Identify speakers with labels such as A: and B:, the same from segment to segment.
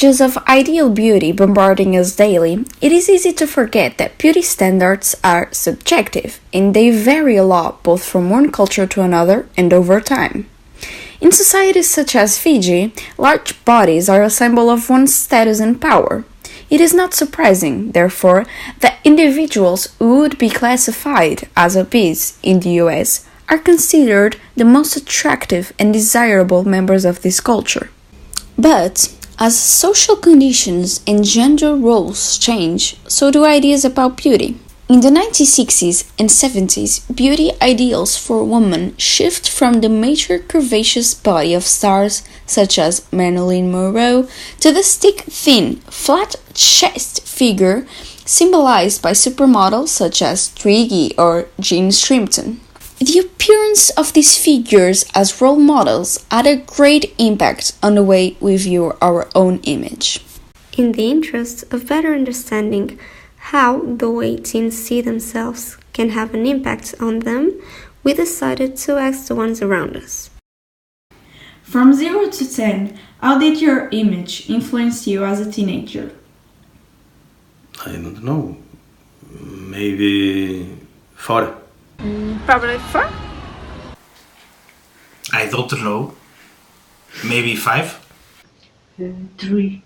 A: images of ideal beauty bombarding us daily, it is easy to forget that beauty standards are subjective and they vary a lot both from one culture to another and over time. In societies such as Fiji, large bodies are a symbol of one's status and power. It is not surprising, therefore, that individuals who would be classified as obese in the US are considered the most attractive and desirable members of this culture. But, as social conditions and gender roles change, so do ideas about beauty. In the 1960s and 70s, beauty ideals for women shift from the mature curvaceous body of stars such as Marilyn Monroe to the stick, thin, flat chest figure symbolized by supermodels such as Twiggy or Jean Shrimpton. The appearance of these figures as role models had a great impact on the way we view our own image.
B: In the interest of better understanding how the way teens see themselves can have an impact on them, we decided to ask the ones around us.
C: From 0 to 10, how did your image influence you as a teenager?
D: I don't know. Maybe 4.
E: Probably 4.
F: I don't know. Maybe 5.
E: 3.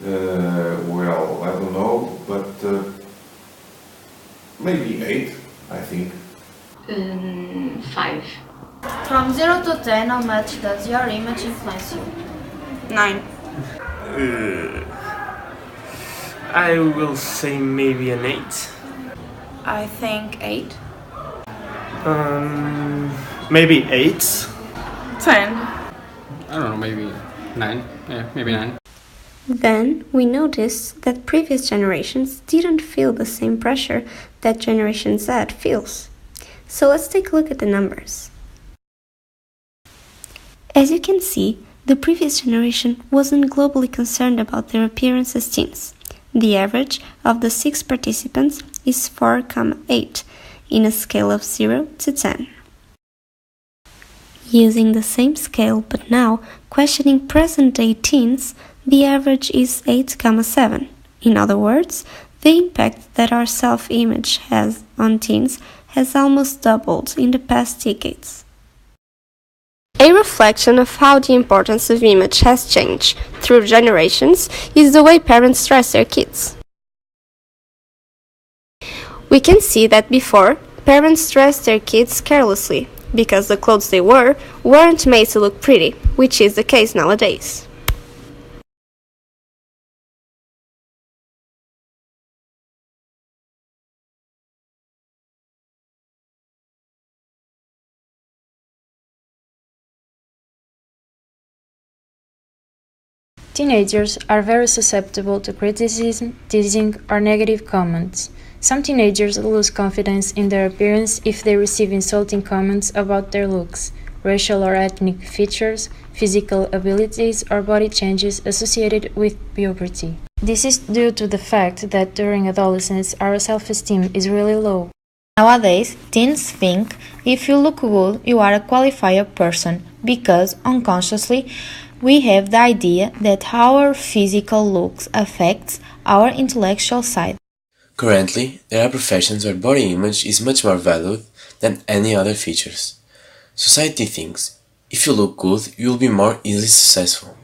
G: Well, I don't know, but maybe 8, I think.
E: 5.
H: From 0 to 10, how much does your image influence you?
E: 9.
I: I will say maybe an 8.
H: I think 8.
I: Maybe 8.
E: 10.
J: I don't know, maybe 9. Yeah, maybe 9.
B: Then we noticed that previous generations didn't feel the same pressure that Generation Z feels. So let's take a look at the numbers. As you can see, the previous generation wasn't globally concerned about their appearance as teens. The average of the 6 participants is 4,8 in a scale of 0 to 10. Using the same scale but now questioning present-day teens, the average is 8,7. In other words, the impact that our self-image has on teens has almost doubled in the past decades. A reflection of how the importance of image has changed through generations is the way parents dress their kids. We can see that before, parents dressed their kids carelessly, because the clothes they wore weren't made to look pretty, which is the case nowadays.
K: Teenagers are very susceptible to criticism, teasing, or negative comments. Some teenagers lose confidence in their appearance if they receive insulting comments about their looks, racial or ethnic features, physical abilities, or body changes associated with puberty. This is due to the fact that during adolescence our self-esteem is really low.
L: Nowadays, teens think if you look good, you are a qualified person, because unconsciously we have the idea that how our physical looks affects our intellectual side.
M: Currently, there are professions where body image is much more valued than any other features. Society thinks if you look good, you will be more easily successful.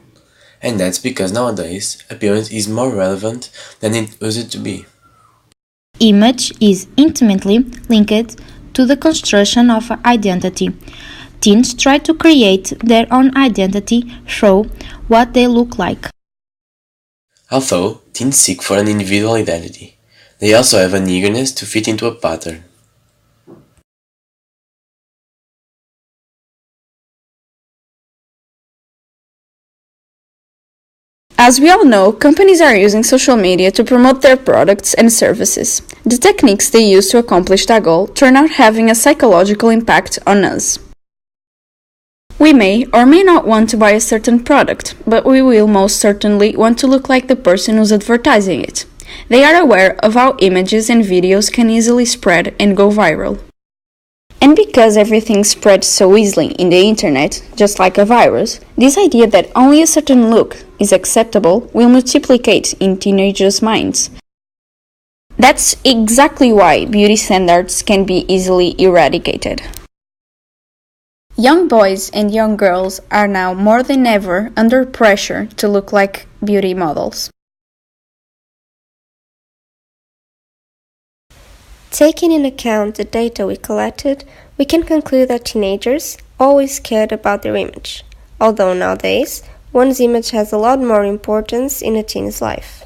M: And that's because nowadays, appearance is more relevant than it used to be.
L: Image is intimately linked to the construction of identity. Teens try to create their own identity through what they look like.
M: Although teens seek for an individual identity, they also have an eagerness to fit into a pattern.
A: As we all know, companies are using social media to promote their products and services. The techniques they use to accomplish that goal turn out having a psychological impact on us. We may or may not want to buy a certain product, but we will most certainly want to look like the person who's advertising it. They are aware of how images and videos can easily spread and go viral. And because everything spreads so easily in the internet, just like a virus, this idea that only a certain look is acceptable will multiplicate in teenagers' minds. That's exactly why beauty standards can be easily eradicated. Young boys and young girls are now more than ever under pressure to look like beauty models.
B: Taking into account the data we collected, we can conclude that teenagers always cared about their image, although nowadays, one's image has a lot more importance in a teen's life.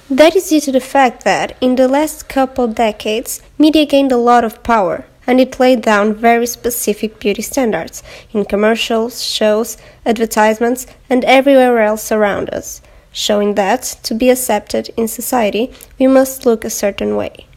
B: That is due to the fact that, in the last couple decades, media gained a lot of power, and it laid down very specific beauty standards in commercials, shows, advertisements, and everywhere else around us, showing that, to be accepted in society, we must look a certain way.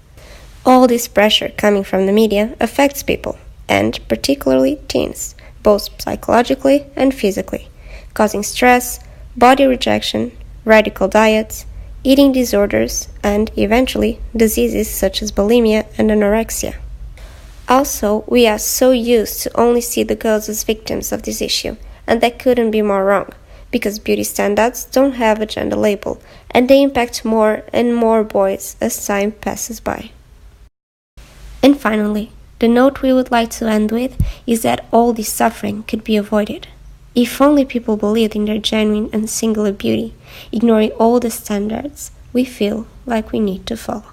B: All this pressure coming from the media affects people, and particularly teens, both psychologically and physically, causing stress, body rejection, radical diets, eating disorders, and eventually diseases such as bulimia and anorexia. Also, we are so used to only see the girls as victims of this issue, and that couldn't be more wrong, because beauty standards don't have a gender label, and they impact more and more boys as time passes by. And finally, the note we would like to end with is that all this suffering could be avoided. If only people believed in their genuine and singular beauty, ignoring all the standards we feel like we need to follow.